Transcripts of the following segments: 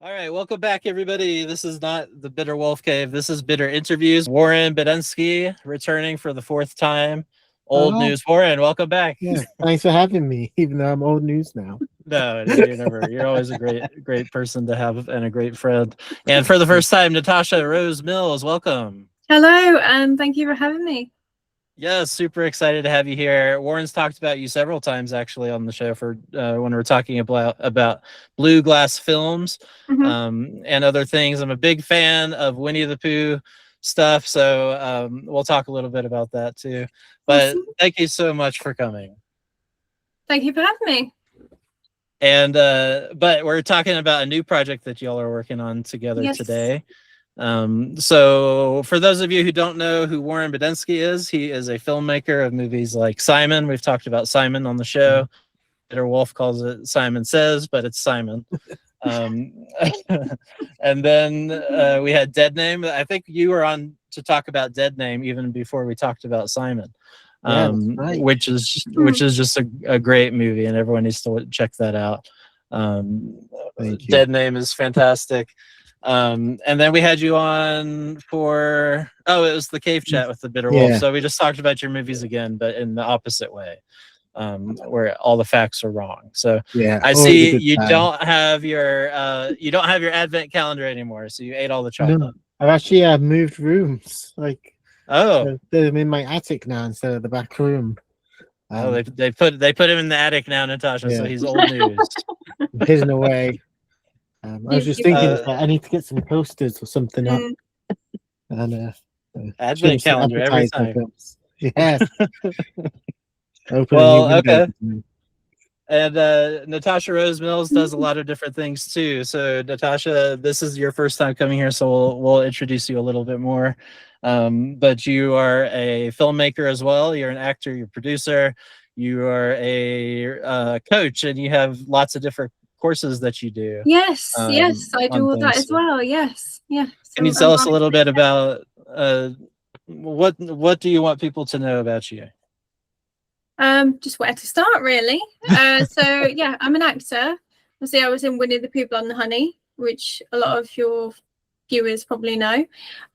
All right, welcome back, everybody. This is not the Bitter Wolf Cave. This is Bitter Interviews. Warren Badenski returning for the fourth time. Old news. Warren, welcome back. Yeah, thanks for having me, even though I'm old news now. No, you're never. You're always a great person to have and a great friend. And for the first time, Natasha Rose Mills, welcome. Hello, and thank you for having me. Yes, super excited to have you here. Warren's talked about you several times actually on the show for when we're talking about blue glass films and other things. I'm a big fan of Winnie the Pooh stuff, so we'll talk a little bit about that too. But thank you so much for coming. Thank you for having me. And but we're talking about a new project that y'all are working on together today. So for those of you who don't know who Warren Badenski is, he is a filmmaker of movies like Simon. We've talked about Simon on the show. Bitter Wolf calls it Simon Says, but it's Simon. And then we had Dead Name. I think you were on to talk about Dead Name even before we talked about Simon. Right. Which is just a great movie, and everyone needs to check that out. Dead Name is fantastic. And then we had you on for it was the cave chat with the Bitter Wolf. So we just talked about your movies again, but in the opposite way, where all the facts are wrong. So I see you don't have your advent calendar anymore, so you ate all the chocolate. No, I've actually moved rooms. They're in my attic now instead of the back room. They put him in the attic now, Natasha. So he's old news. Hidden away. I was just thinking I need to get some posters or something up. And advent calendar every time. Yes. Okay. And Natasha Rose Mills does a lot of different things too. So Natasha, this is your first time coming here, so we'll introduce you a little bit more. But you are a filmmaker as well. You're an actor, you're a producer, you are a coach, and you have lots of different courses that you do. Yes, I do all that as well. Yes. Can you tell us a little bit about what do you want people to know about you? Just where to start, really. So yeah, I'm an actor. I was in Winnie the Pooh, Blood and Honey, which a lot of your viewers probably know.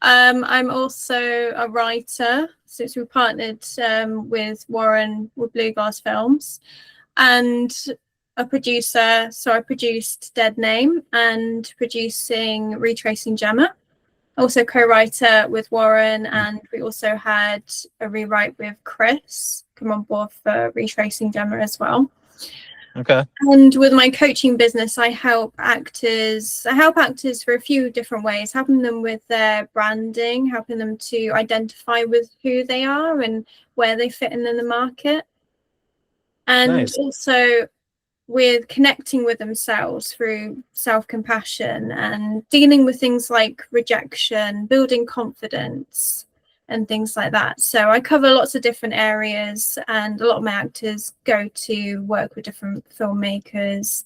I'm also a writer, since we partnered with Warren with Blue Glass Films, and a producer. So I produced Dead Name and producing Retracing Jemma. Also co-writer with Warren, and we also had a rewrite with Chris come on board for Retracing Jemma as well. Okay. And with my coaching business, I help actors for a few different ways, helping them with their branding, helping them to identify with who they are and where they fit in the market. And also with connecting with themselves through self-compassion and dealing with things like rejection, building confidence and things like that. So I cover lots of different areas, and a lot of my actors go to work with different filmmakers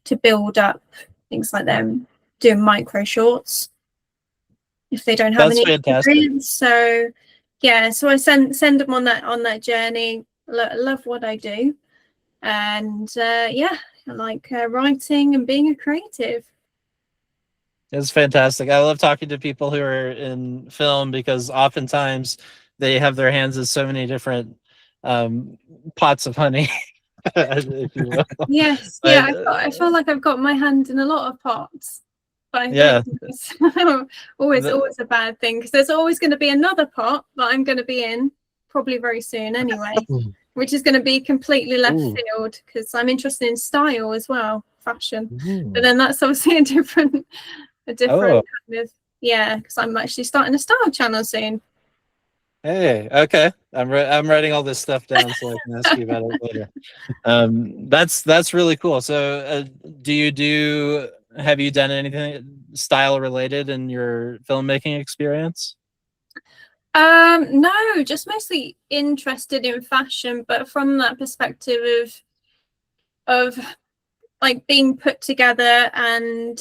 to build up things like them, doing micro shorts if they don't have any experience. So yeah, so I send them on that journey. Love what I do. And I like writing and being a creative. It's fantastic. I love talking to people who are in film because oftentimes they have their hands in so many different pots of honey. If you will. Yes, I feel like I've got my hand in a lot of pots, but I don't think it's always a bad thing, because there's always going to be another pot that I'm going to be in probably very soon anyway. Which is going to be completely left field, because I'm interested in style as well, fashion. But then that's obviously a different kind of, because I'm actually starting a style channel soon. Hey, okay. I'm writing all this stuff down so I can ask you about it later. That's really cool. So have you done anything style related in your filmmaking experience? No, just mostly interested in fashion, but from that perspective of like being put together and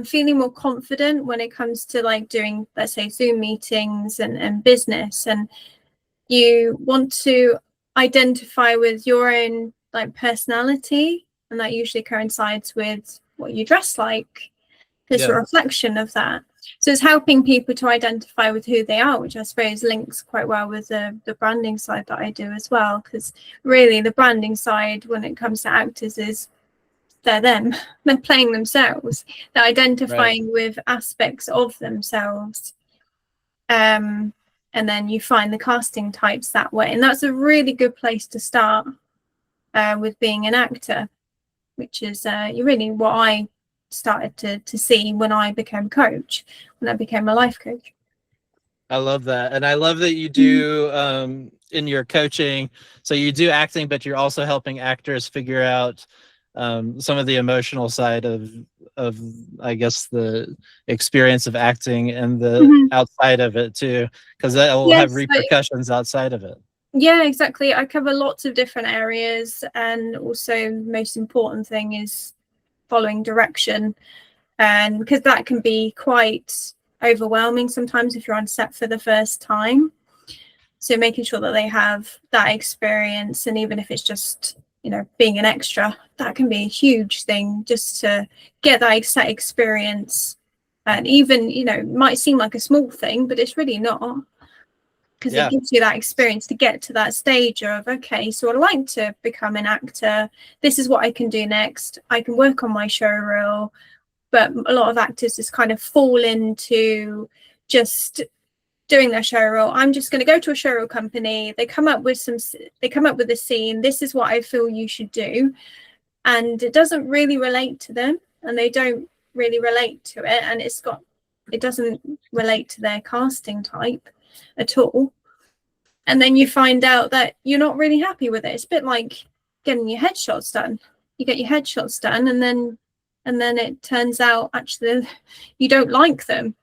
feeling more confident when it comes to like doing, let's say, Zoom meetings and business, and you want to identify with your own like personality, and that usually coincides with what you dress like. that's a reflection of that. So it's helping people to identify with who they are, which I suppose links quite well with the branding side that I do as well, because really the branding side when it comes to actors is they're them. They're playing themselves. They're identifying with aspects of themselves. And then you find the casting types that way. And that's a really good place to start with being an actor, which is really what I started to see when I became a coach, when I became a life coach. I love that. And I love that you do in your coaching. So you do acting, but you're also helping actors figure out some of the emotional side of I guess the experience of acting and the outside of it too, because that will have repercussions outside of it. Yeah, exactly. I cover lots of different areas, and also most important thing is following direction, and because that can be quite overwhelming sometimes if you're on set for the first time. So making sure that they have that experience, and even if it's just being an extra, that can be a huge thing just to get that set experience. And even it might seem like a small thing, but it's really not, because it gives you that experience to get to that stage of, okay, so I'd like to become an actor, this is what I can do next, I can work on my show reel. But a lot of actors just kind of fall into just doing their show reel. I'm just going to go to a show reel company, they come up with a scene, this is what I feel you should do, and it doesn't really relate to them, and they don't really relate to it, and it doesn't relate to their casting type at all. And then you find out that you're not really happy with it. It's a bit like getting your headshots done. You get your headshots done, and then it turns out actually you don't like them.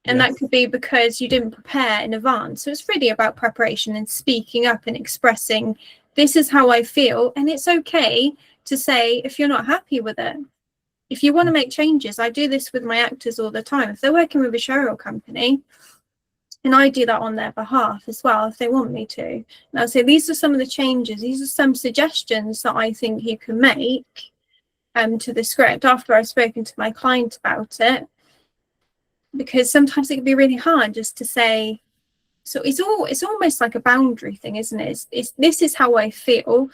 And that could be because you didn't prepare in advance. So it's really about preparation and speaking up and expressing, this is how I feel. And it's okay to say if you're not happy with it. If you want to make changes, I do this with my actors all the time. If they're working with a show reel company, and I do that on their behalf as well, if they want me to. And I'll say, these are some of the changes. These are some suggestions that I think you can make to the script after I've spoken to my client about it. Because sometimes it can be really hard just to say, so it's almost like a boundary thing, isn't it? It's this is how I feel,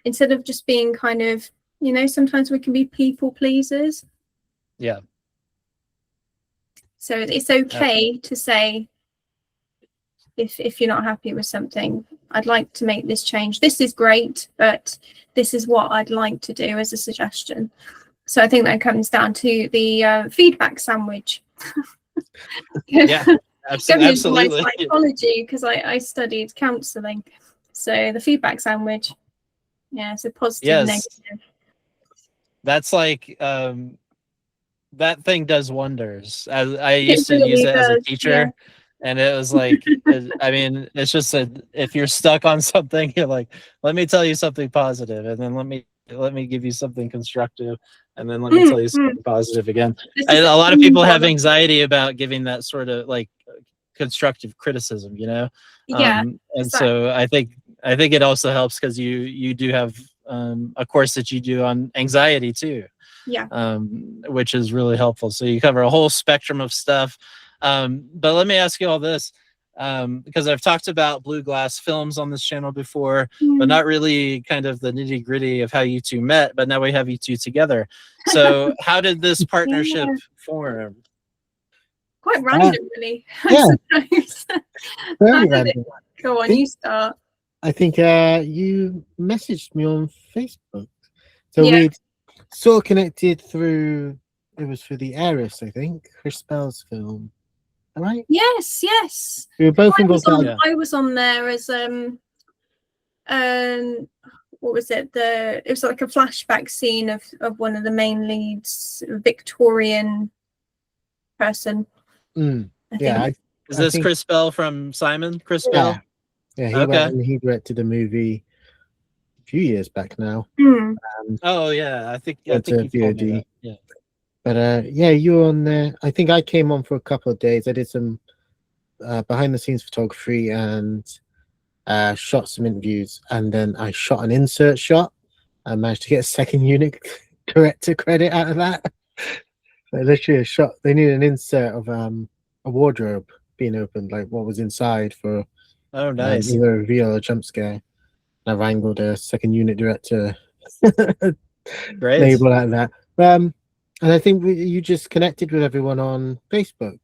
instead of just being kind of, sometimes we can be people pleasers. Yeah. So it's okay to say, if you're not happy with something, I'd like to make this change. This is great, but this is what I'd like to do as a suggestion. So I think that comes down to the feedback sandwich. Yeah, absolutely. My psychology, because I studied counselling. So the feedback sandwich, it's a positive, negative. That's like that thing does wonders. I used to use it as a teacher, and it was like, I mean, it's just if you're stuck on something, you're like, let me tell you something positive, and then let me give you something constructive, and then let me tell you something positive again. A lot of people have anxiety about giving that sort of like constructive criticism, Yeah. And so I think it also helps because you do have a course that you do on anxiety too. Yeah. Which is really helpful. So you cover a whole spectrum of stuff. But let me ask you all this. Because I've talked about Blue Glass Films on this channel before, but not really kind of the nitty gritty of how you two met, but now we have you two together. So how did this partnership form? Quite random, really. Yeah. Very random. Go on, you start. I think you messaged me on Facebook. So we sort of connected through, it was for the Heiress, I think, Chris Bell's film. Right? Yes. We were both involved. I was on there as what was it? It was like a flashback scene of one of the main leads, Victorian person. Yeah. Is this Chris Bell from Simon? Chris Bell? Yeah, he went and he directed a movie a few years back now. Oh yeah, I think you told me that. Yeah. But you were on there. I think I came on for a couple of days. I did some behind the scenes photography and shot some interviews, and then I shot an insert shot. I managed to get a second unit director credit out of that. Literally a shot. They need an insert of a wardrobe being opened, like what was inside for Oh, nice. either a reveal or jump scare. I've angled a second unit director Great. label like that. And I think you just connected with everyone on Facebook.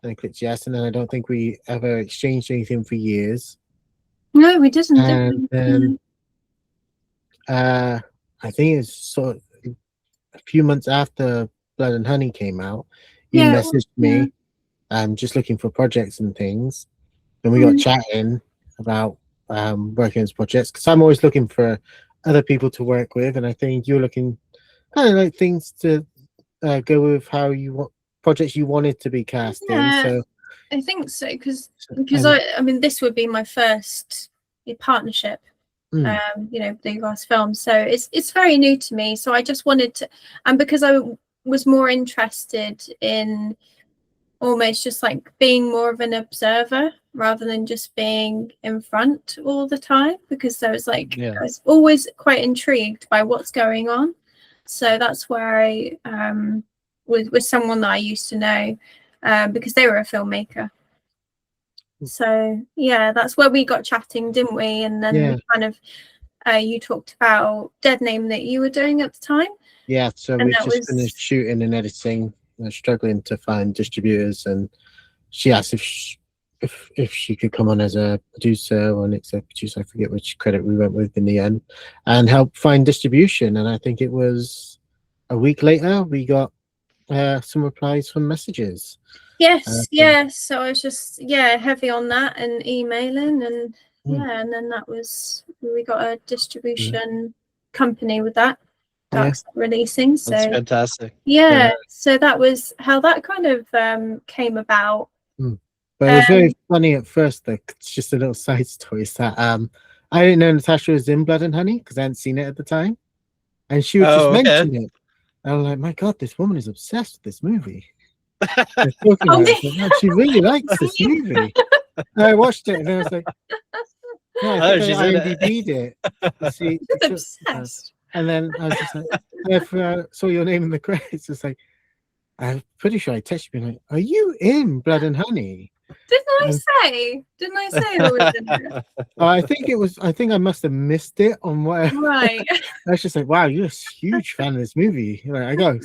And I clicked yes, and then I don't think we ever exchanged anything for years. No, we didn't. And then I think it's sort of a few months after Blood and Honey came out, you messaged me, just looking for projects and things, and we got chatting about working on projects, because I'm always looking for other people to work with, and I think you're looking kind of like things to go with how you want projects you wanted to be cast in. So I think so, because I mean this would be my first partnership, you know, Blue Glass Films, so it's very new to me. So I just wanted to, and because I was more interested in almost just like being more of an observer rather than just being in front all the time, because I was like, I was always quite intrigued by what's going on. So that's where I with someone that I used to know, because they were a filmmaker. So yeah, that's where we got chatting, didn't we? And then we kind of you talked about Dead Name that you were doing at the time. Yeah, so we just finished shooting and editing. We're struggling to find distributors, and she asked if she could come on as a producer or an executive producer. I forget which credit we went with in the end, and help find distribution. And I think it was a week later we got some replies from messages. Yes, so I was just heavy on that and emailing, and and then that was, we got a distribution company with that. That's releasing. So that's fantastic. So that was how that kind of came about. But it was very funny at first, though. It's just a little side story. Is that I didn't know Natasha was in Blood and Honey because I hadn't seen it at the time, and she would just mention it. And I'm like, my God, this woman is obsessed with this movie. She really likes this movie. And I watched it and I was like, I think I IMDb'd it. See, obsessed. And then I was just like, I saw your name in the credits. It's like, I'm pretty sure I texted you like, are you in Blood and Honey? Didn't I say I was in it? I think it was. I think I must have missed it on what. Right. I was just like, wow, you're a huge fan of this movie. Like, I go, and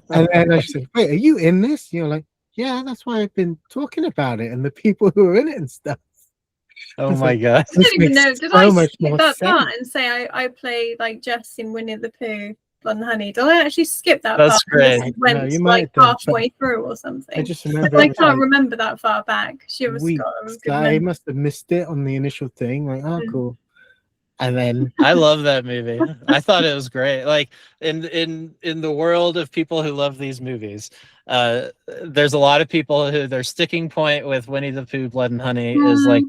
then I was like, wait, are you in this? You're like, yeah, that's why I've been talking about it and the people who are in it and stuff. Oh my God! I didn't even know. Did I skip that part and say I play like Jess in Winnie the Pooh? Blood and Honey. Did I actually skip that That's part? Great. Went you like halfway through or something. I just remember. I can't remember that far back. She was. I must have missed it on the initial thing. Like, oh, cool. And then I love that movie. I thought it was great. Like in the world of people who love these movies, there's a lot of people who their sticking point with Winnie the Pooh, Blood and Honey is like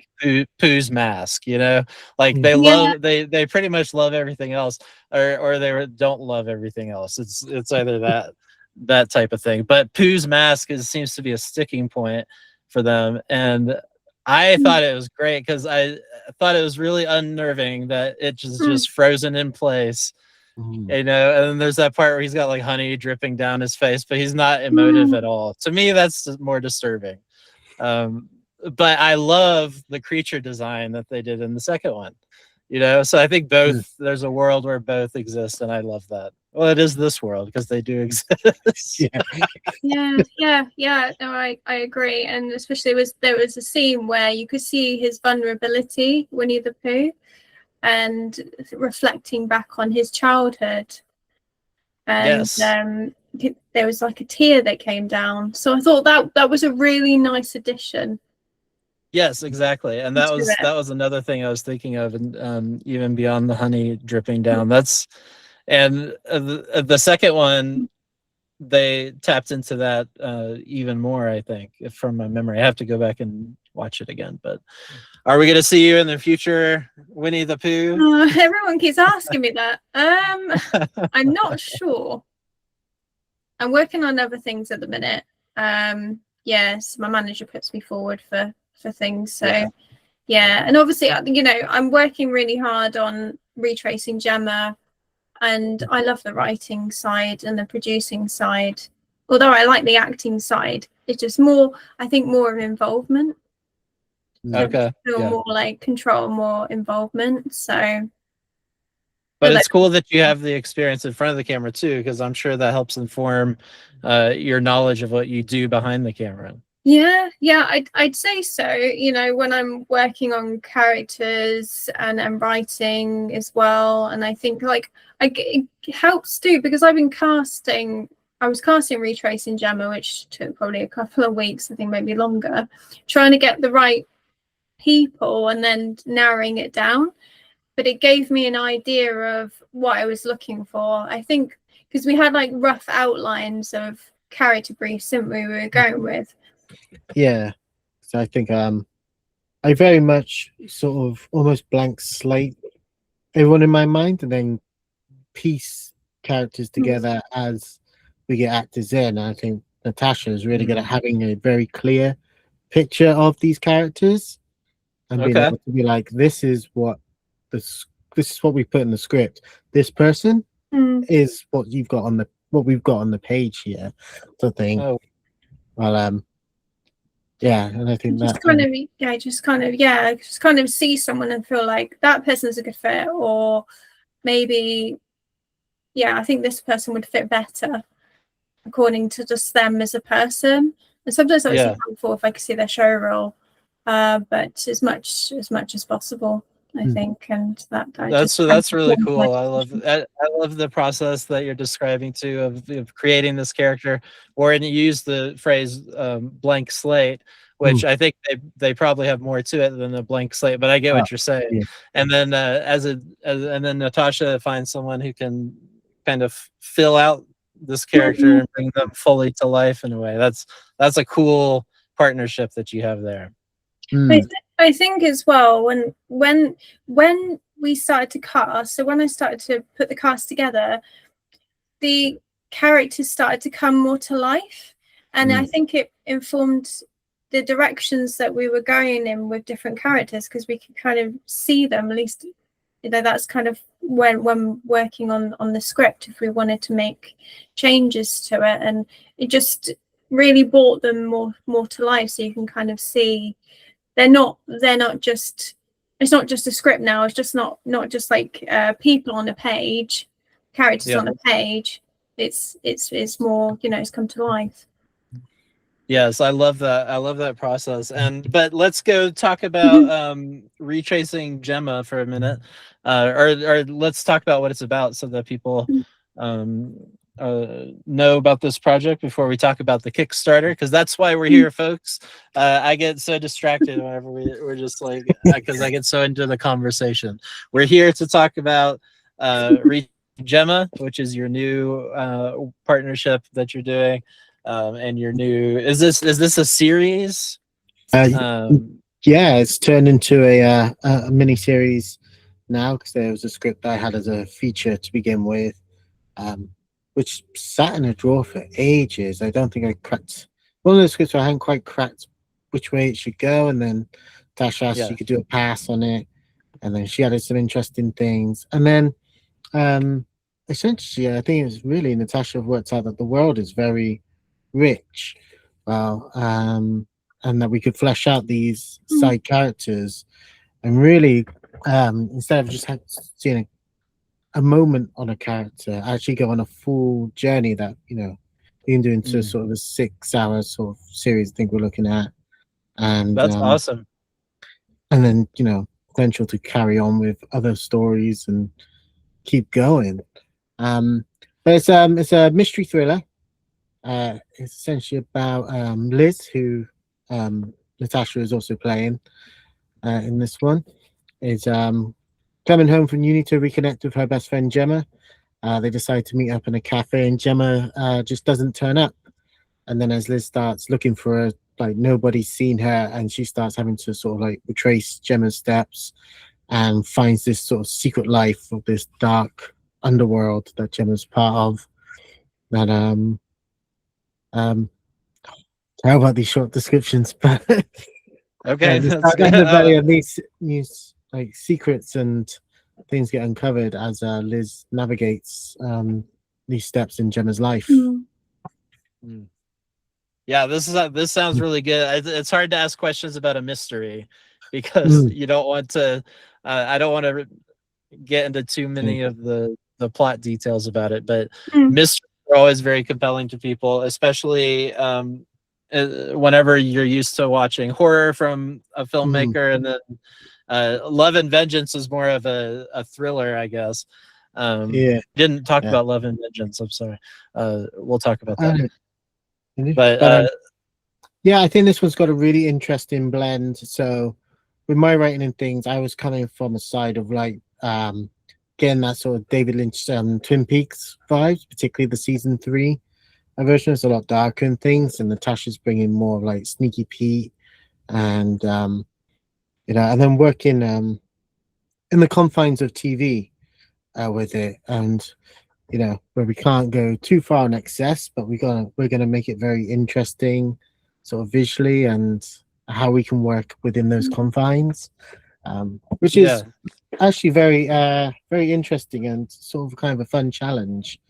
Pooh's mask. You know, like they love they pretty much love everything else, or they don't love everything else. It's either that type of thing. But Pooh's mask seems to be a sticking point for them, and I thought it was great because I thought it was really unnerving that it just frozen in place, you know. And then there's that part where he's got like honey dripping down his face, but he's not emotive at all. To me, that's more disturbing. But I love the creature design that they did in the second one, you know. So I think both there's a world where both exist, and I love that. Well, it is this world because they do exist. No, I agree, and especially there was a scene where you could see his vulnerability, Winnie the Pooh, and reflecting back on his childhood, and there was like a tear that came down. So I thought that was a really nice addition. Yes, exactly, and that was another thing I was thinking of, and even beyond the honey dripping down. That's and the second one, they tapped into that even more, I think, from my memory. I have to go back and watch it again. But are we going to see you in the future, Winnie the Pooh? Everyone keeps asking me that. I'm not sure. I'm working on other things at the minute. Yes, my manager puts me forward for things. So and obviously, you know, I'm working really hard on Retracing Jemma. And I love the writing side and the producing side. Although I like the acting side, it's just more, I think, more of involvement. Okay. Feel more like control, more involvement. So, but it's cool that you have the experience in front of the camera too, because I'm sure that helps inform your knowledge of what you do behind the camera. Yeah, I'd say so. You know, when I'm working on characters and writing as well, and I think like it helps too, because I've been casting. I was casting Retracing Jemma, which took probably a couple of weeks, I think maybe longer, trying to get the right people and then narrowing it down. But it gave me an idea of what I was looking for. I think because we had like rough outlines of character briefs, didn't we were going with. Yeah, so I think I very much sort of almost blank slate everyone in my mind, and then piece characters together as we get actors in. And I think Natasha is really good at having a very clear picture of these characters and being able to be like, this is what we put in the script. This person is what you've got on we've got on the page here. So I think, yeah, and I think just that just kind of see someone and feel like that person's a good fit, or maybe I think this person would fit better according to just them as a person. And sometimes that was helpful if I could see their show role, but as much as possible, I think. And that's really cool. I love the process that you're describing too of creating this character. Warren, you used the phrase blank slate, which I think they probably have more to it than a blank slate, but I get what you're saying. Yeah. And then and then Natasha finds someone who can kind of fill out this character and bring them fully to life in a way. That's a cool partnership that you have there. I think as well, when we started to cast, so when I started to put the cast together, the characters started to come more to life, and I think it informed the directions that we were going in with different characters, because we could kind of see them. At least, you know, that's kind of when working on the script, if we wanted to make changes to it, and it just really brought them more to life, so you can kind of see they're not just, it's not just a script now, it's just not just like people on a page, characters on a page. It's more, you know, it's come to life. Yes, I love that process. But let's go talk about Retracing Jemma for a minute, or let's talk about what it's about so that people know about this project before we talk about the Kickstarter, because that's why we're here, folks. I get so distracted whenever we're just like, because I get so into the conversation. We're here to talk about Jemma, which is your new partnership that you're doing, and your new is this a series? Yeah, it's turned into a mini series now, because there was a script I had as a feature to begin with, which sat in a drawer for ages. I don't think I cracked one of the scripts. I hadn't quite cracked which way it should go, and then Tasha asked if you could do a pass on it, and then she added some interesting things, and then essentially I think it's really Natasha worked out that the world is very rich, and that we could flesh out these side characters, and really instead of just seeing a moment on a character, actually go on a full journey that, you know, you can do into sort of a 6-hour sort of series I think we're looking at. And that's awesome. And then, you know, potential to carry on with other stories and keep going. But it's a mystery thriller. It's essentially about Liz, who Natasha is also playing in this one. Is coming home from uni to reconnect with her best friend Jemma. They decide to meet up in a cafe, and Jemma just doesn't turn up. And then as Liz starts looking for her, like nobody's seen her, and she starts having to sort of like retrace Gemma's steps and finds this sort of secret life of this dark underworld that Gemma's part of. That how about these short descriptions? But okay, underbelly of these like secrets and things get uncovered as Liz navigates these steps in Gemma's life. Yeah, this sounds really good. It's hard to ask questions about a mystery because you don't want to. I don't want to get into too many of the plot details about it, but mysteries are always very compelling to people, especially whenever you're used to watching horror from a filmmaker, and then Love and Vengeance is more of a thriller, I guess. Didn't talk about Love and Vengeance. I'm sorry. We'll talk about that. But yeah, I think this one's got a really interesting blend. So with my writing and things, I was coming from a side of like getting that sort of David Lynch Twin Peaks vibes, particularly the season 3 version. It's a lot darker and things, and Natasha's bringing more of like Sneaky Pete and you know, and then working in the confines of TV with it, and you know, where we can't go too far in excess, but we're gonna make it very interesting, sort of visually, and how we can work within those confines, which is actually very very interesting and sort of kind of a fun challenge,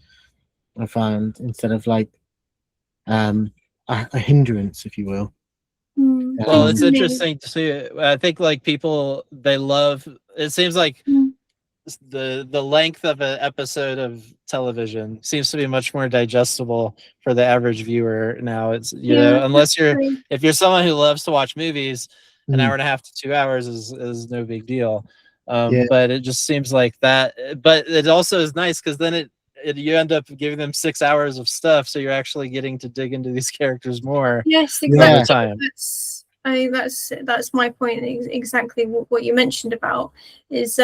I find, instead of like a hindrance, if you will. Well, it's interesting to see. I think like people, they love. It seems like the length of an episode of television seems to be much more digestible for the average viewer now. It's know, unless if you're someone who loves to watch movies, an hour and a half to 2 hours is no big deal. But it just seems like that. But it also is nice because then you end up giving them 6 hours of stuff, so you're actually getting to dig into these characters more. Yes, exactly. That's my point. Exactly what you mentioned about is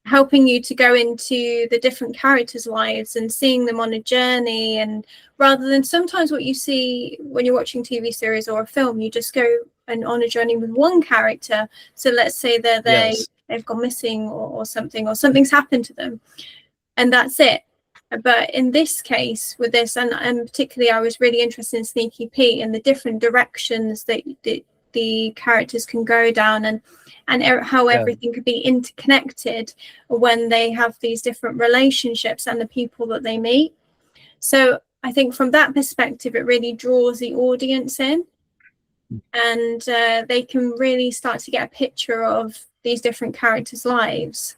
helping you to go into the different characters' lives and seeing them on a journey, and rather than sometimes what you see when you're watching TV series or a film, you just go and on a journey with one character. So let's say they've gone missing or something, or something's happened to them, and that's it. But in this case, with this, and particularly I was really interested in Sneaky Pete and the different directions that the characters can go down, and how everything could be interconnected when they have these different relationships and the people that they meet. So I think from that perspective, it really draws the audience in, and they can really start to get a picture of these different characters' lives.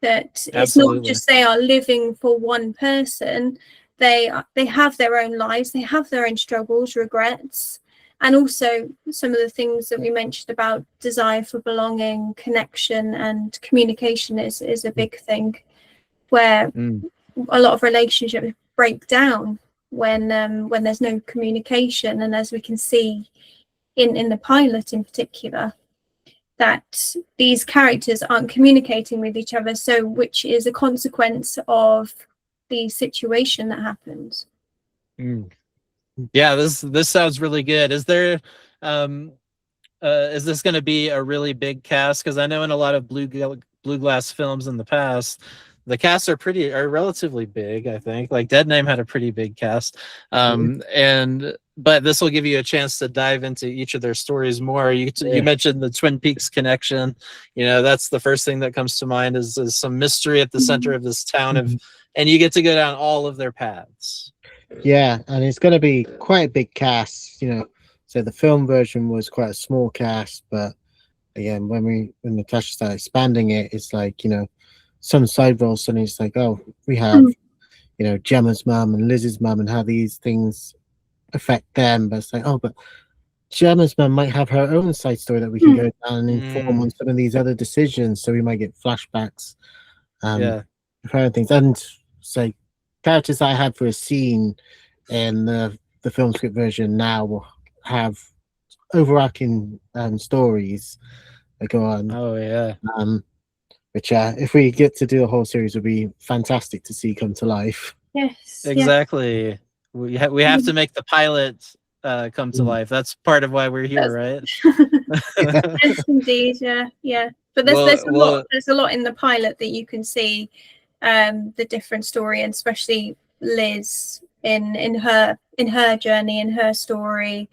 That it's not just they are living for one person. They have their own lives. They have their own struggles, regrets, and also some of the things that we mentioned about desire for belonging, connection, and communication is a big thing, where a lot of relationships break down when there's no communication. And as we can see in the pilot in particular, that these characters aren't communicating with each other, so which is a consequence of the situation that happens. Yeah, this sounds really good. Is there is this going to be a really big cast? Because I know in a lot of blue glass films in the past, the casts are relatively big. I think like Dead Name had a pretty big cast, but this will give you a chance to dive into each of their stories more. You mentioned the Twin Peaks connection. You know, that's the first thing that comes to mind is some mystery at the center of this town and you get to go down all of their paths. Yeah, and it's going to be quite a big cast. You know, so the film version was quite a small cast, but again, when Natasha started expanding it, it's like, you know, some side roles, suddenly it's like, oh, we have, you know, Gemma's mum and Liz's mum and how these things affect them. But it's like, oh, but Gemma's mum might have her own side story that we can go down and inform on some of these other decisions. So we might get flashbacks, things. And say characters I had for a scene in the film script version now will have overarching stories that go on. Oh yeah. Which if we get to do a whole series would be fantastic to see come to life. Yes, exactly. We have to make the pilot come to life. That's part of why we're here, right? Yes, indeed. Yeah. But there's a lot in the pilot that you can see the different story, and especially Liz in her journey, in her story,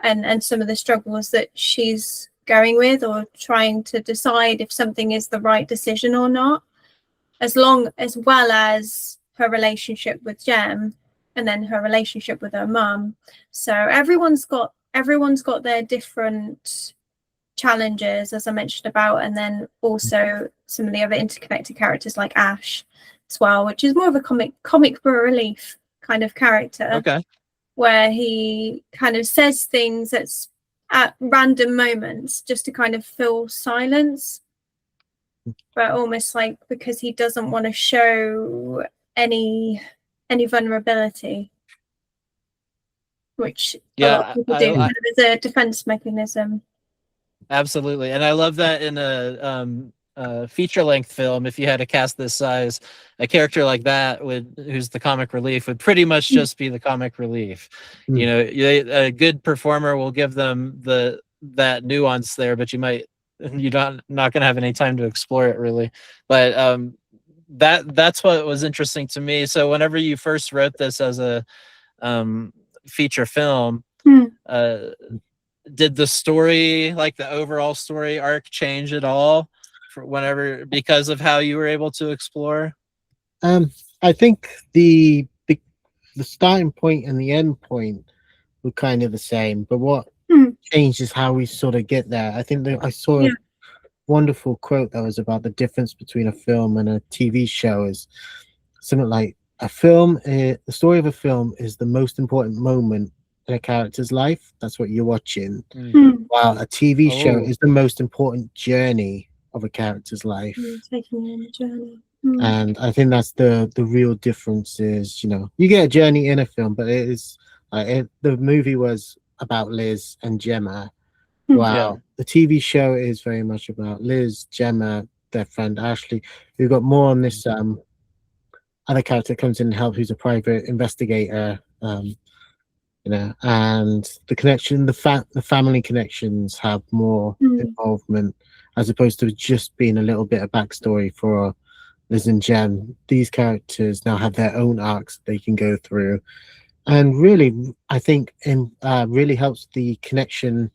and some of the struggles that she's going with, or trying to decide if something is the right decision or not, as well as her relationship with Jem, and then her relationship with her mum. So everyone's got their different challenges, as I mentioned about, and then also some of the other interconnected characters like Ash as well, which is more of a comic book relief kind of character. Okay. Where he kind of says things at random moments just to kind of fill silence, but almost like because he doesn't want to show any vulnerability, which a lot of people do kind of as a defense mechanism. Absolutely. And I love that in a feature-length film, if you had to cast this size, a character like that who's the comic relief would pretty much just be the comic relief. You know, a good performer will give them that nuance there, but you're not going to have any time to explore it really. But that's what was interesting to me. So whenever you first wrote this as a feature film, did the story, like the overall story arc, change at all because of how you were able to explore? I think the starting point and the end point were kind of the same, but what changed is how we sort of get there. I think that I saw a wonderful quote that was about the difference between a film and a TV show is something like the story of a film is the most important moment in a character's life. That's what you're watching. While a TV show is the most important journey of a character's life. Taking you on a journey. And I think that's the real difference is, you know, you get a journey in a film, but it is the movie was about Liz and Jemma. Wow. The TV show is very much about Liz, Jemma, their friend Ashley. We've got more on this other character that comes in and helps, who's a private investigator. You know, and the connection, the family connections have more involvement as opposed to just being a little bit of backstory for Liz and Jem. These characters now have their own arcs they can go through, and really, I think, really helps the connection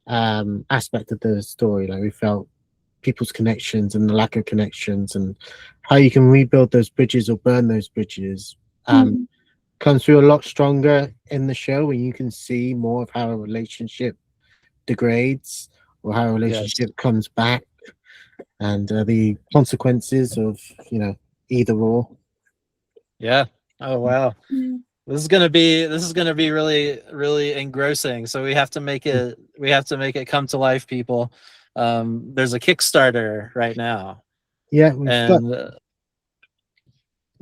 aspect of the story. Like, we felt people's connections and the lack of connections, and how you can rebuild those bridges or burn those bridges. Comes through a lot stronger in the show when you can see more of how a relationship degrades or how a relationship comes back, and the consequences of, you know, either or. Yeah. Oh wow. This is gonna be really, really engrossing. So we have to make it come to life, people. There's a Kickstarter right now. Yeah,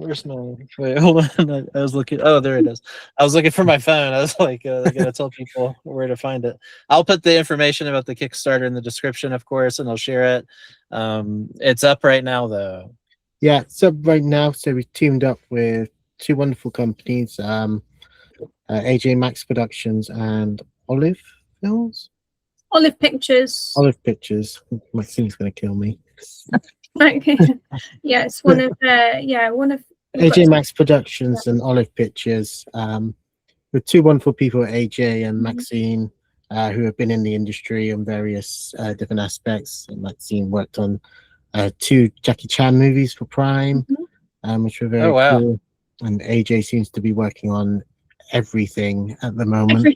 where's my wait, hold on. I was looking. Oh, there it is. I was looking for my phone. I was like, I gotta tell people where to find it. I'll put the information about the Kickstarter in the description, of course, and I'll share it. It's up right now, though. Yeah, it's up right now. So we teamed up with two wonderful companies, AJ Max Productions and Olive Films. Olive Pictures. Olive Pictures. Maxine's gonna kill me. Yeah, it's one of AJ Max Productions and Olive Pictures, with two wonderful people, AJ and Maxine, who have been in the industry on various different aspects. And Maxine worked on 2 Jackie Chan movies for Prime, which were very cool. And AJ seems to be working on everything at the moment.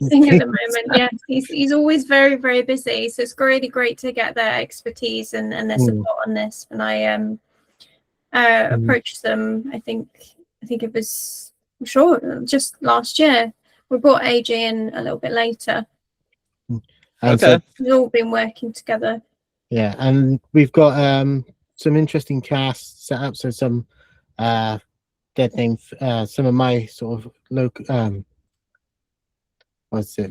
Yeah, he's always very, very busy, so it's really great to get their expertise and their support on this. And I approached them, I think it was just last year. We brought AJ in a little bit later. So we've all been working together. Yeah, and we've got some interesting casts set up. So some some of my sort of local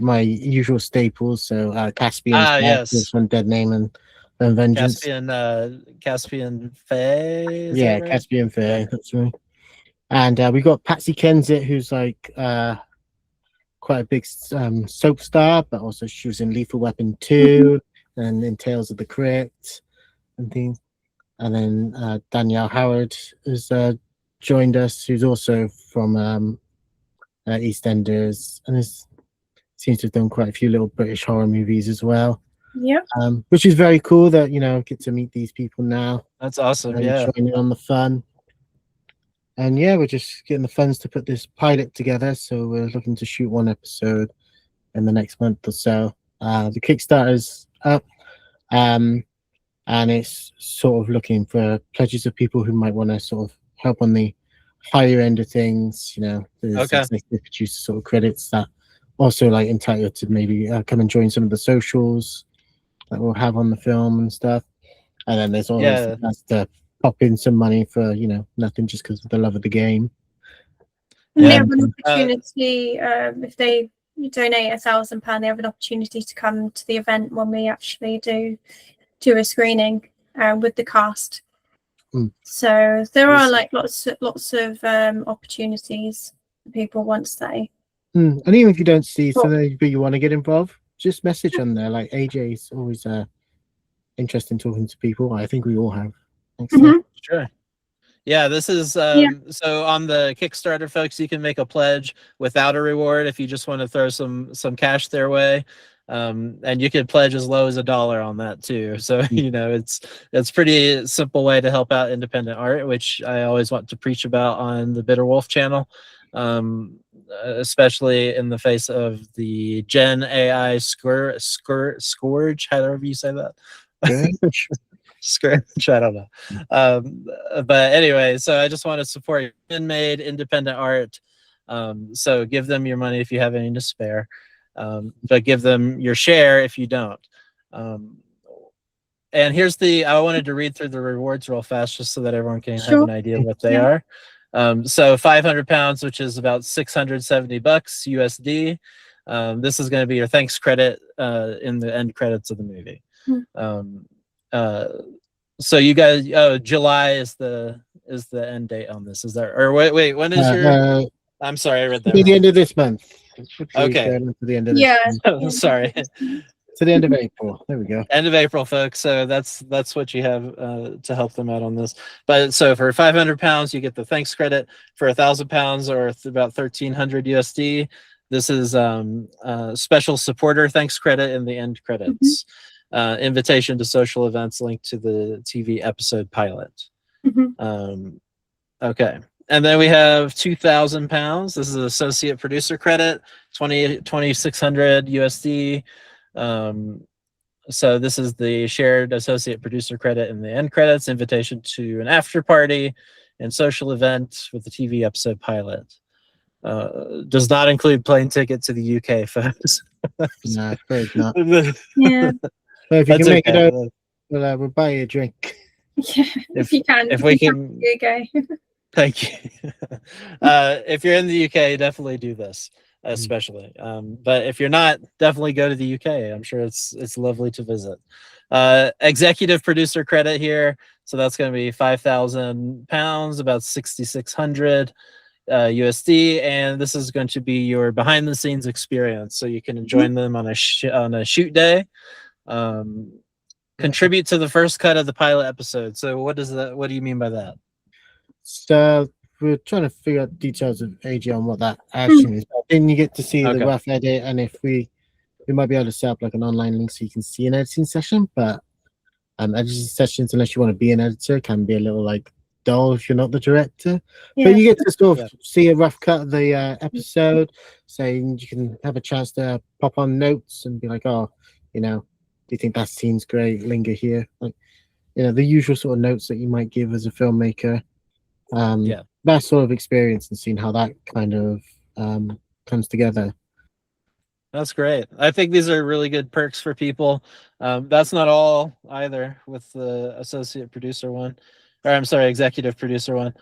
my usual staples. So Caspian from Dead Name and Vengeance. Caspian Faye. Yeah, right? Caspian Faye, that's right. And we got Patsy Kensit, who's like quite a big soap star, but also she was in Lethal Weapon 2 and in Tales of the Crypt and things. And then Danielle Howard has joined us, who's also from EastEnders, and seems to have done quite a few little British horror movies as well. Yeah. Which is very cool that get to meet these people now. That's awesome. And Yeah. join in on the fun. And yeah, we're just getting the funds to put this pilot together. So we're looking to shoot one episode in the next month or so. The Kickstarter's up, and it's sort of looking for pledges of people who might want to sort of help on the higher end of things. There's executive producer sort of credits that also like entitled to maybe come and join some of the socials that we'll have on the film and stuff. And then there's always to pop in some money for nothing, just because of the love of the game. And they have an opportunity if they donate £1,000, they have an opportunity to come to the event when we actually do a screening with the cast. So there are like lots of opportunities for people once they. And even if you don't see something but you want to get involved, just message on there. Like AJ's always interested in talking to people. I think we all have. Sure. Yeah, this is so on the Kickstarter, folks, you can make a pledge without a reward if you just want to throw some cash their way. And you can pledge as low as $1 on that too. So it's pretty simple way to help out independent art, which I always want to preach about on the Bitter Wolf channel, especially in the face of the Gen AI scourge, however you say that. Scourge, I don't know. But anyway, so I just want to support handmade independent art. So give them your money if you have any to spare. But give them your share if you don't. And here's I wanted to read through the rewards real fast just so that everyone can have an idea of what they are. So £500, which is about $670 USD. This is going to be your thanks credit in the end credits of the movie. So you guys, July is the end date on this. Is that, or wait, when is your? I'm sorry, I read that wrong. The end of this month. Okay. To the end of this month. Sorry. To the end of April. There we go. End of April, folks. So that's what you have to help them out on this. But so for £500, you get the thanks credit. For £1,000 or about $1,300 USD, this is special supporter thanks credit in the end credits. Invitation to social events linked to the TV episode pilot. Okay. And then we have £2,000. This is associate producer credit, $2,600 USD. So this is the shared associate producer credit in the end credits, invitation to an after party and social event with the TV episode pilot. Does not include plane ticket to the UK, folks. No, I suppose not. Yeah. But if you can make it over, we'll buy you a drink. Yeah, if you can. If we can. Okay. Thank you. If you're in the UK, definitely do this, especially. But if you're not, definitely go to the UK. I'm sure it's lovely to visit. Executive producer credit here, so that's going to be £5,000, about 6,600 USD, and this is going to be your behind-the-scenes experience, so you can join them on a shoot day. Contribute to the first cut of the pilot episode. So what do you mean by that? So we're trying to figure out details of AJ on what that actually is. Then you get to see the rough edit, and if we might be able to set up like an online link so you can see an editing session. But editing sessions, unless you want to be an editor, can be a little like dull if you're not the director. Yeah. But you get to sort of see a rough cut of the episode, so you can have a chance to pop on notes and be like, oh, do you think that scene's great? Linger here, like the usual sort of notes that you might give as a filmmaker. That sort of experience and seeing how that kind of comes together. That's great. I think these are really good perks for people. That's not all either with the associate producer one, or I'm sorry, executive producer one.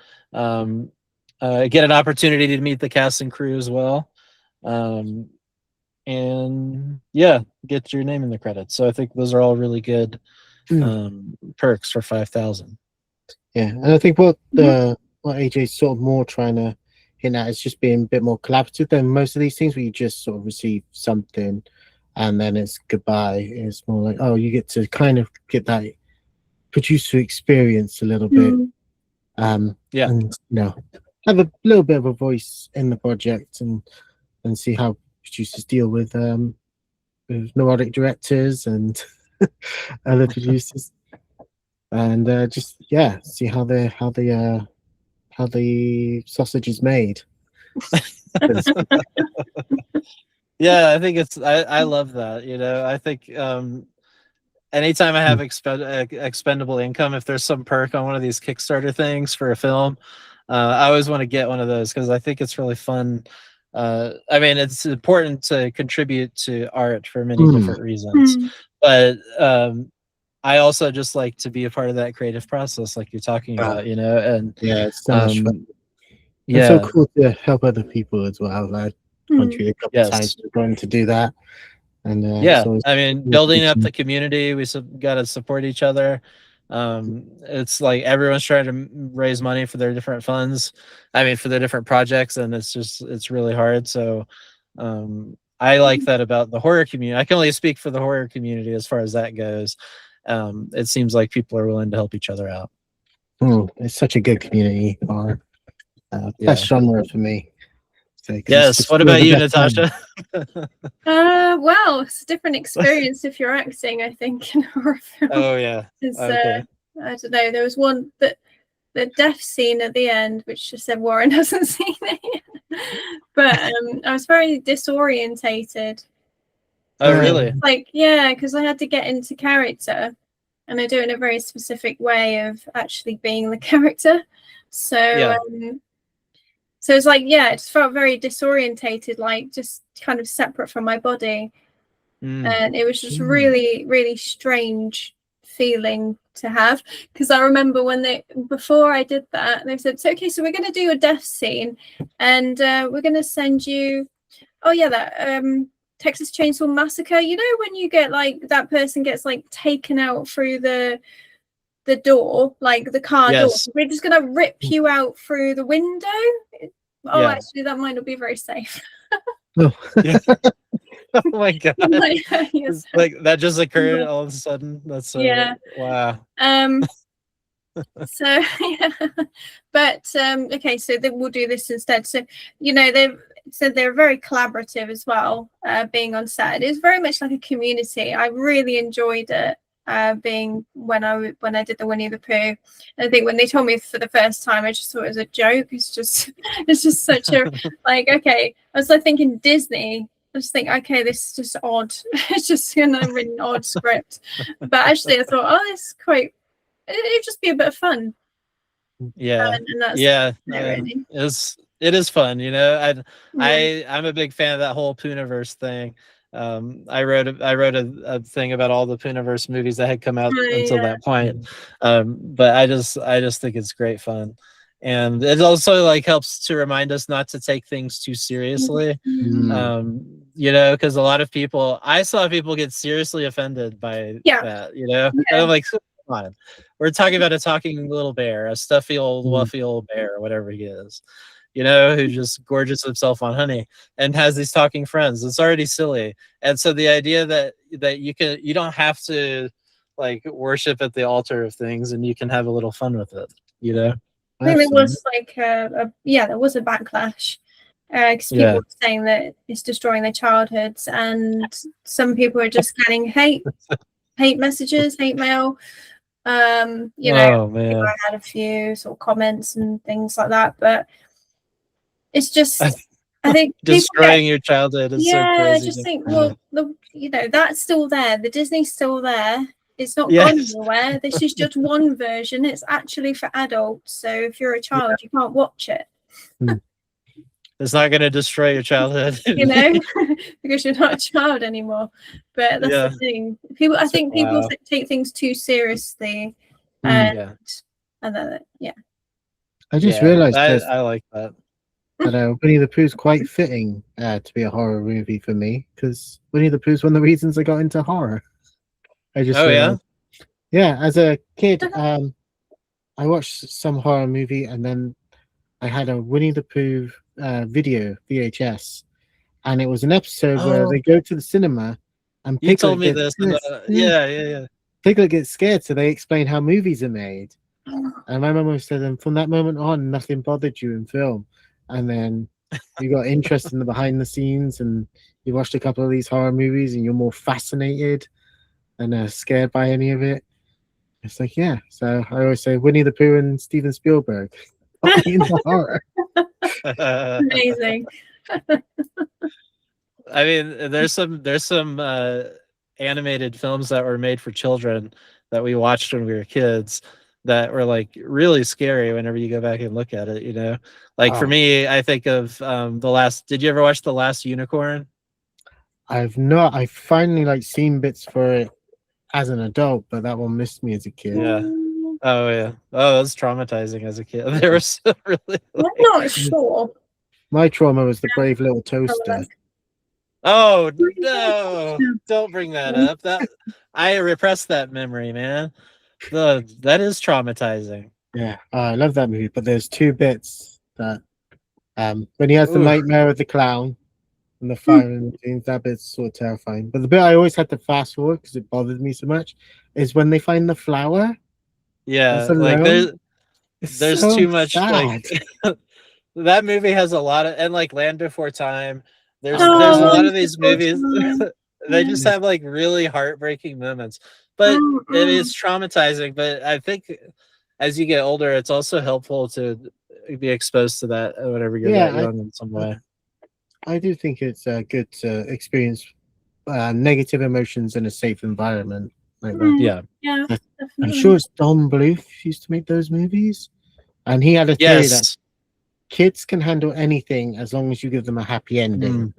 Get an opportunity to meet the cast and crew as well. And get your name in the credits. So I think those are all really good perks for 5,000. Yeah, and I think what AJ's sort of more trying to hint at is just being a bit more collaborative than most of these things where you just sort of receive something and then it's goodbye. It's more like, oh, you get to kind of get that producer experience a little bit. And have a little bit of a voice in the project and see how producers deal with neurotic directors and other producers, and just see how the sausage is made. Yeah, I think I love that. I think anytime I have expendable income, if there's some perk on one of these Kickstarter things for a film, I always want to get one of those because I think it's really fun. I mean, it's important to contribute to art for many different reasons, but I also just like to be a part of that creative process, like you're talking about, and it's so much fun. Yeah, it's so cool to help other people as well. I contributed a couple times going to do that, and I mean, building up the community, we got to support each other. It's like everyone's trying to raise money for their different funds. I mean, for their different projects, and it's really hard. So, I like that about the horror community. I can only speak for the horror community as far as that goes. It seems like people are willing to help each other out. It's such a good community. Best genre for me. Yes. What about you, Natasha? Well, it's a different experience if you're acting, I think, in a horror film. Oh yeah. Okay. I don't know. There was one that the death scene at the end, which just said Warren hasn't seen it yet. But I was very disorientated. Oh really? Because I had to get into character, and I do it in a very specific way of actually being the character. So so it's like, it just felt very disorientated, like just kind of separate from my body. And it was just really, really strange feeling to have. Because I remember before I did that, they said, so, okay, so we're going to do a death scene, and we're going to send you, that Texas Chainsaw Massacre. You know, when you get that person gets taken out through the door, the car door. We're just gonna rip you out through the window. Actually, that might not be very safe. Oh my god! That just occurred all of a sudden. That's so wow. So but okay, so then we'll do this instead. So they've said they're very collaborative as well. Being on set, it's very much like a community. I really enjoyed it. Being when I did the Winnie the Pooh. I think when they told me for the first time, I just thought it was a joke. It's just such a okay. I was thinking Disney. I just think, okay, this is just odd. It's just a written odd script. But actually, I thought, it's quite. It'd just be a bit of fun. Yeah, and that's really. It is fun. I'm a big fan of that whole Poohniverse thing. I wrote a thing about all the Poohniverse movies that had come out until that point. But I just think it's great fun, and it also helps to remind us not to take things too seriously. Because a lot of people, I saw people get seriously offended by that. And I'm like, come on, we're talking about a talking little bear, a stuffy old wuffy old bear, or whatever he is. Who just gorges himself on honey and has these talking friends. It's already silly. And so the idea that you don't have to worship at the altar of things, and you can have a little fun with it. I think there was there was a backlash because people were saying that it's destroying their childhoods, and some people are just getting hate messages, hate mail. I had a few sort of comments and things like that, but it's just, I think destroying your childhood is so crazy. I just think, well, that's still there. The Disney's still there. It's not gone anywhere. This is just one version. It's actually for adults. So if you're a child, you can't watch it. It's not going to destroy your childhood, because you're not a child anymore. But that's the thing. I think people take things too seriously, and then I just realized I like that. But Winnie the Pooh's quite fitting to be a horror movie for me, because Winnie the Pooh's one of the reasons I got into horror. I just as a kid, I watched some horror movie, and then I had a Winnie the Pooh video VHS, and it was an episode where they go to the cinema, and you told me this. Piglet gets scared, so they explain how movies are made. And my mum said, and from that moment on, nothing bothered you in film. And then you got interested in the behind the scenes, and you watched a couple of these horror movies, and you're more fascinated. and scared by any of it. It's like, yeah. So I always say Winnie the Pooh and Steven Spielberg in the horror. Amazing. I mean, there's some animated films that were made for children that we watched when we were kids that were like really scary whenever you go back and look at it, you know. Like for me, I think of did you ever watch The Last Unicorn? I've not. I've finally like seen bits for it as an adult, but that one missed me as a kid. Yeah. Oh yeah. Oh, it was traumatizing as a kid. There was really. I'm not sure. My trauma was The Brave Little Toaster. Oh no! Don't bring that up. That I repressed that memory, man. That is traumatizing. Yeah, I love that movie. But there's two bits that when he has the nightmare of the clown and the fire and things, that bit's sort of terrifying. But the bit I always had to fast forward because it bothered me so much is when they find the flower. Yeah, like there's so too much sad. like that movie has a lot of, and like Land Before Time. There's a lot of these movies they just have like really heartbreaking moments, but it is traumatizing. But I think as you get older, it's also helpful to be exposed to that whenever you're that young in some way. I do think it's good to experience negative emotions in a safe environment like that. Yeah, I'm sure it's Don Bluth used to make those movies, and he had a theory that kids can handle anything as long as you give them a happy ending.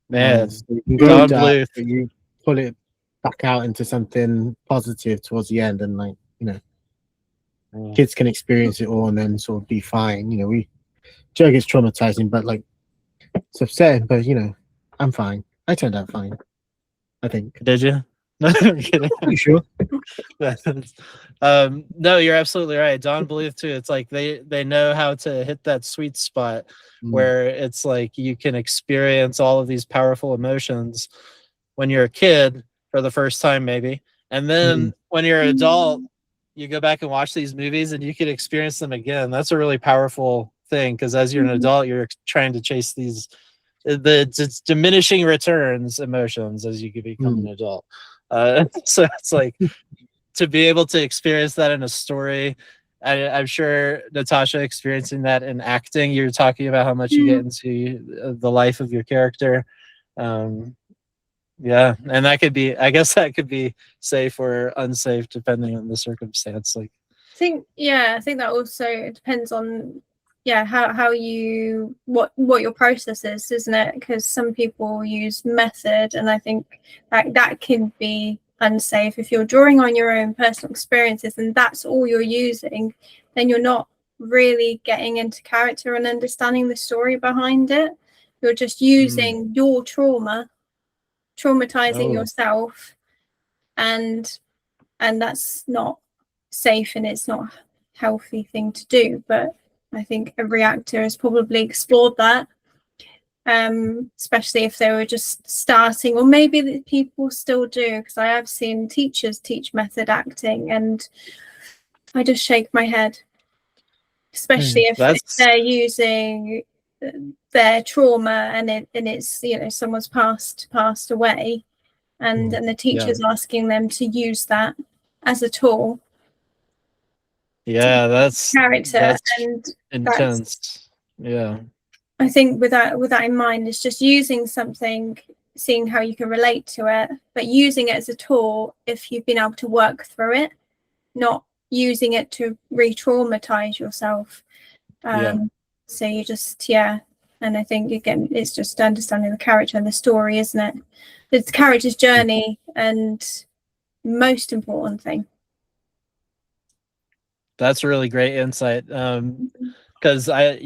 Man, so you can go dark, but you pull it back out into something positive towards the end, and like, you know, kids can experience it all and then sort of be fine. You know, we joke it's traumatizing, but like it's upsetting. But you know, I'm fine. I turned out fine, I think. Did you? No, I'm kidding. Are you sure? No, you're absolutely right. Don Bluth too. It's like they know how to hit that sweet spot where it's like you can experience all of these powerful emotions when you're a kid for the first time, maybe, and then when you're an adult, you go back and watch these movies and you can experience them again. That's a really powerful thing because as you're an adult, you're trying to chase these it's diminishing returns emotions as you become an adult. So it's like to be able to experience that in a story. I'm sure Natasha experiencing that in acting. You're talking about how much you get into the life of your character. Yeah, and that could be, I guess that could be safe or unsafe depending on the circumstance. Like, I think that also depends on how you what your process is, isn't it? Because some people use method, and I think that can be unsafe. If you're drawing on your own personal experiences and that's all you're using, then you're not really getting into character and understanding the story behind it. You're just using your traumatizing yourself, and that's not safe and it's not a healthy thing to do. But I think every actor has probably explored that, especially if they were just starting, or maybe the people still do, because I have seen teachers teach method acting and I just shake my head, especially if they're using their trauma and it's, you know, someone's passed away, and the teacher's asking them to use that as a tool. Yeah, that's and intense. Yeah, I think with that in mind, it's just using something, seeing how you can relate to it, but using it as a tool if you've been able to work through it, not using it to re-traumatize yourself. So you just and I think again it's just understanding the character and the story, isn't it? It's the character's journey and most important thing. That's a really great insight. Because I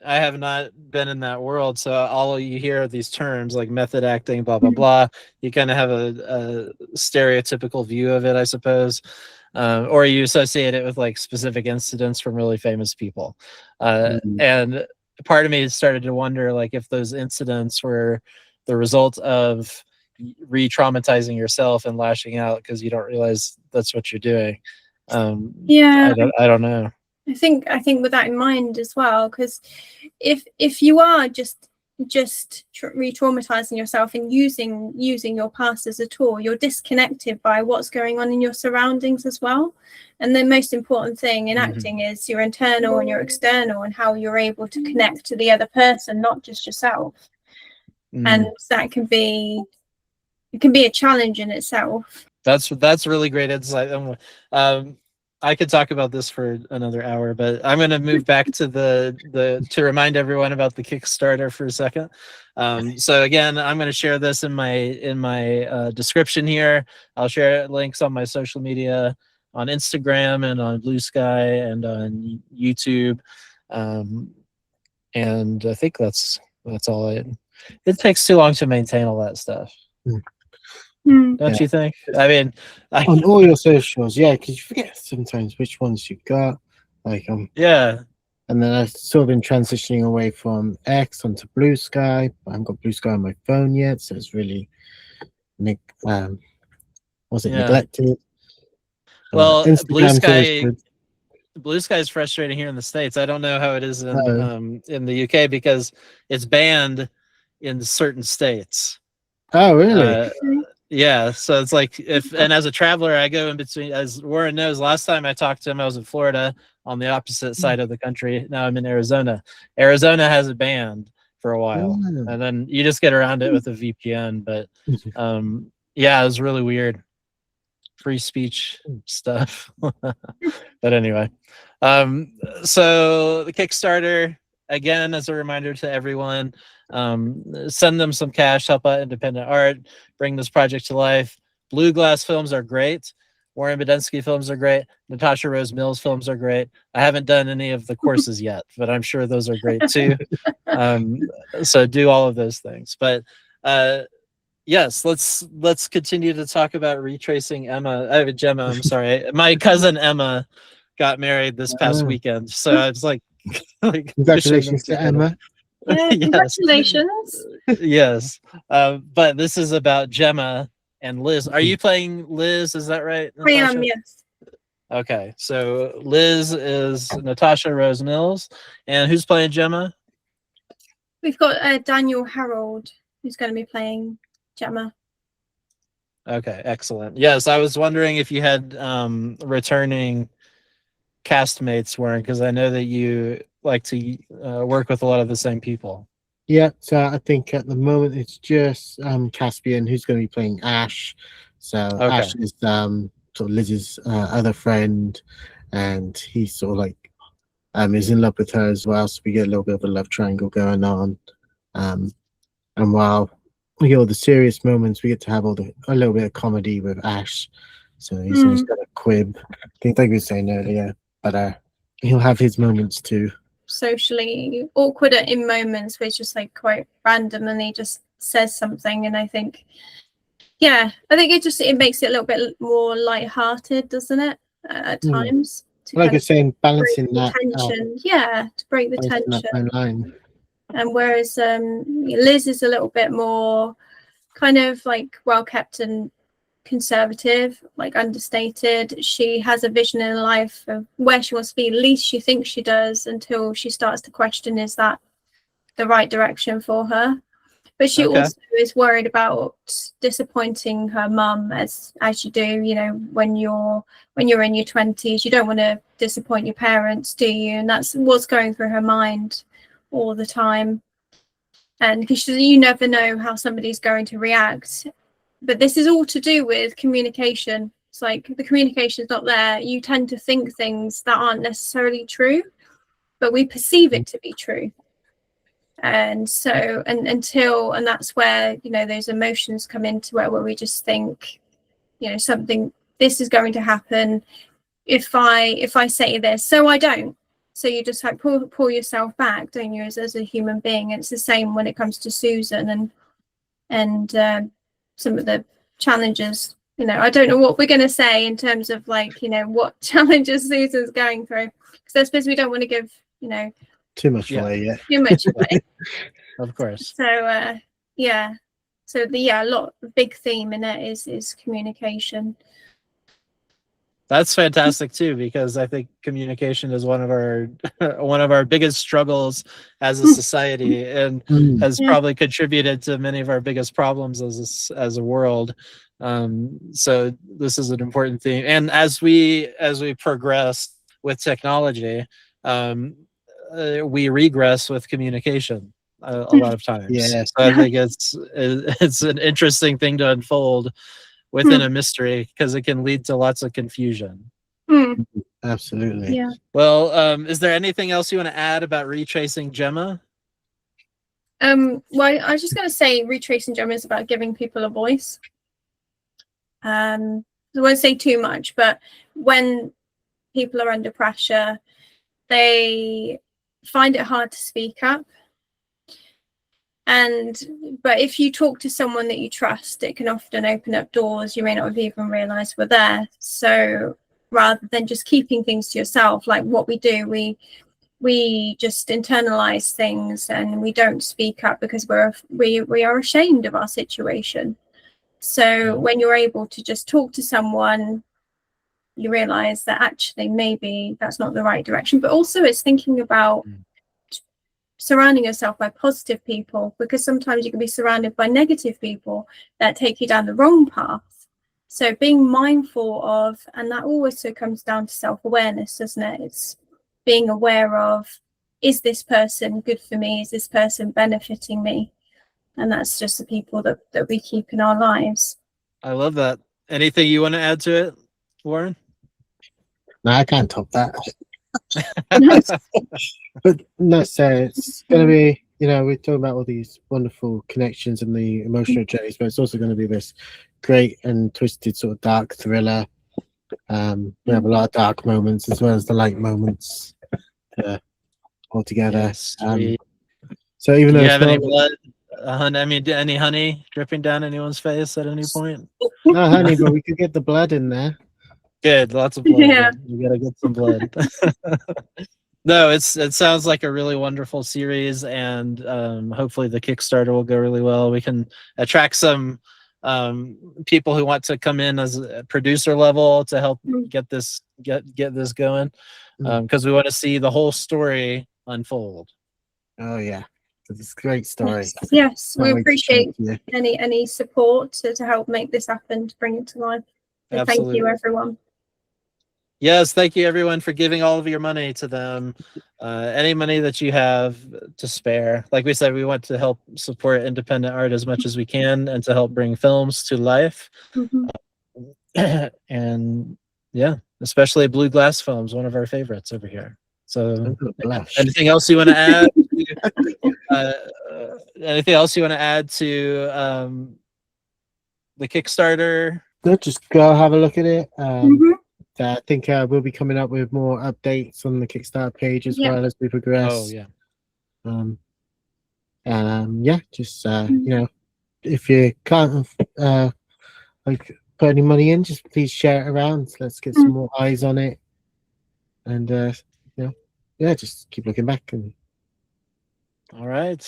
have not been in that world, so all you hear are these terms like method acting, blah blah blah. You kind of have a stereotypical view of it, I suppose, or you associate it with like specific incidents from really famous people. And part of me started to wonder, like, if those incidents were the result of re-traumatizing yourself and lashing out because you don't realize that's what you're doing. I don't know. I think with that in mind as well, because if you are just just re-traumatizing yourself and using your past as a tool. You're disconnected by what's going on in your surroundings as well. And the most important thing in acting is your internal and your external, and how you're able to connect to the other person, not just yourself. And that can be a challenge in itself. That's really great insight. I could talk about this for another hour, but I'm going to move back to to remind everyone about the Kickstarter for a second. So again, I'm going to share this in my description here. I'll share links on my social media, on Instagram and on Blue Sky and on YouTube. And I think that's all. It takes too long to maintain all that stuff. Don't you think? I mean, on all your socials, because you forget sometimes which ones you've got. Yeah. And then I've sort of been transitioning away from X onto Blue Sky. I haven't got Blue Sky on my phone yet, so it's really neglected. Well, Instagram Blue Sky is frustrating here in the States. I don't know how it is in the UK, because it's banned in certain states. Oh, really? Yeah, so it's like and as a traveler, I go in between. As Warren knows, last time I talked to him, I was in Florida on the opposite side of the country. Now I'm in Arizona. Arizona has it banned for a while, and then you just get around it with a VPN. But yeah, it was really weird. Free speech stuff. But anyway, so the Kickstarter, again, as a reminder to everyone, send them some cash, help out independent art, bring this project to life. Blue Glass films are great. Warren Badenski films are great. Natasha Rose Mills films are great. I haven't done any of the courses yet, but I'm sure those are great too. So do all of those things. But yes, let's continue to talk about Retracing Jemma. I'm sorry. My cousin Emma got married this past weekend. So I was like congratulations to Emma. Yeah, congratulations. Yes. But this is about Jemma and Liz. Are you playing Liz? Is that right, Natasha? I am, yes. Okay. So Liz is Natasha Rose Mills. And who's playing Jemma? We've got Daniel Harold, who's going to be playing Jemma. Okay, excellent. Yes, I was wondering if you had returning castmates, Warren, because I know that you like to work with a lot of the same people. Yeah, so I think at the moment it's just Caspian who's going to be playing Ash. So Ash is sort of Liz's other friend, and he's sort of like is in love with her as well. So we get a little bit of a love triangle going on. And while we get all the serious moments, we get to have a little bit of comedy with Ash. So he's got a quib. I think like we were saying earlier, but he'll have his moments too. Socially awkward in moments where it's just like quite random and he just says something, and I think it makes it a little bit more light-hearted, doesn't it, at times, to like you're saying, balancing that tension. To break the tension. And whereas Liz is a little bit more kind of like well kept and conservative, like understated. She has a vision in life of where she wants to be, at least she thinks she does, until she starts to question, is that the right direction for her? But she also is worried about disappointing her mum, as you do, when you're in your 20s. You don't want to disappoint your parents, do you? And that's what's going through her mind all the time. And because you never know how somebody's going to react. But this is all to do with communication. It's like the communication is not there. You tend to think things that aren't necessarily true, but we perceive it to be true. And so, and that's where, those emotions come into it, where we just think, something, this is going to happen if I say this, so I don't. So you just like pull yourself back, don't you, as a human being? And it's the same when it comes to Susan and some of the challenges. I don't know what we're going to say in terms of what challenges Susan's going through, because I suppose we don't want to give too much away. Too much away. Of course. So a big theme in it is communication. That's fantastic too, because I think communication is one of our one of our biggest struggles as a society, and has probably contributed to many of our biggest problems as a world. So this is an important thing, and as we progress with technology, we regress with communication a lot of times. Yeah. So I think it's an interesting thing to unfold within a mystery, because it can lead to lots of confusion. Absolutely. Yeah. Well, is there anything else you want to add about Retracing Jemma? Well, I was just going to say Retracing Jemma is about giving people a voice. I won't say too much, but when people are under pressure, they find it hard to speak up. But if you talk to someone that you trust, it can often open up doors you may not have even realized were there. So rather than just keeping things to yourself, like what we do, we just internalize things and we don't speak up because we are ashamed of our situation. So when you're able to just talk to someone, you realize that actually maybe that's not the right direction. But also it's thinking about surrounding yourself by positive people, because sometimes you can be surrounded by negative people that take you down the wrong path. So being mindful of, and that also comes down to self-awareness, doesn't it? It's being aware of, is this person good for me? Is this person benefiting me? And that's just the people that we keep in our lives. I love that. Anything you want to add to it, Warren? No, I can't top that. But no, so it's going to be, we're talking about all these wonderful connections and the emotional journeys, but it's also going to be this great and twisted sort of dark thriller. We have a lot of dark moments as well as the light moments all together. Yes, so even though you have any blood, any honey dripping down anyone's face at any point? No honey, but we could get the blood in there. Good, lots of blood. Yeah. We gotta get some blood. No, it sounds like a really wonderful series, and hopefully the Kickstarter will go really well. We can attract some people who want to come in as a producer level to help get this going, because we want to see the whole story unfold. Oh yeah, it's a great story. Yes, we appreciate any support to help make this happen, to bring it to life. So thank you, everyone. Yes, thank you everyone for giving all of your money to them. Any money that you have to spare. Like we said, we want to help support independent art as much as we can, and to help bring films to life. And yeah, especially Blue Glass Films, one of our favorites over here. So anything else you want to add? Anything else you want to add to the Kickstarter? No, just go have a look at it. I think we'll be coming up with more updates on the Kickstarter page as well as we progress. Oh yeah. Just if you can't like put any money in, just please share it around. Let's get some more eyes on it, and just keep looking back. And all right,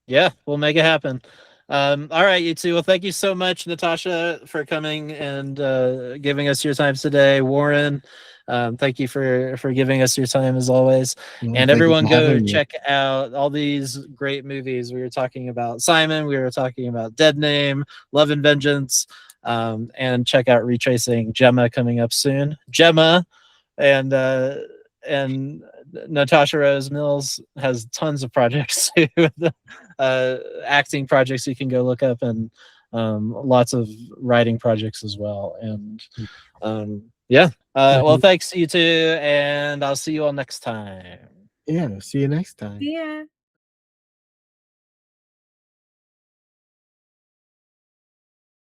yeah, we'll make it happen. All right, you two. Well, thank you so much, Natasha, for coming and giving us your time today. Warren, thank you for giving us your time as always. And everyone, go check out all these great movies. We were talking about Simon. We were talking about Dead Name, Love and Vengeance, and check out Retracing Jemma coming up soon. Jemma and Natasha Rose Mills has tons of projects too. Acting projects you can go look up, and lots of writing projects as well. And well, thanks you two, and I'll see you all next time. Yeah, see you next time. Yeah.